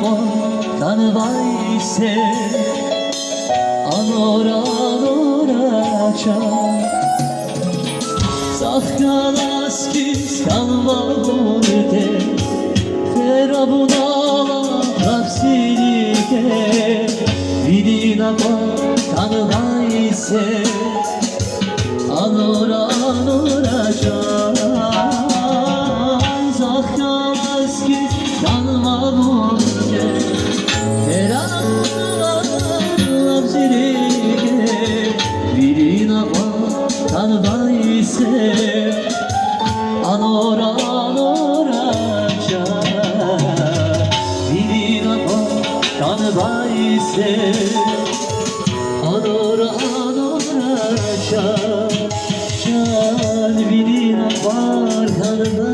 ko tanvai se anora cha Sahkalas kis kanva borte Terabuna rapsilike Vidina ko tanvai se anora cha Sahkalas kis kanva borte Terabuna rapsilike Vidina ko tanvai se anora cha Vidina ko tanvai se anora cha Vidina ko tanvai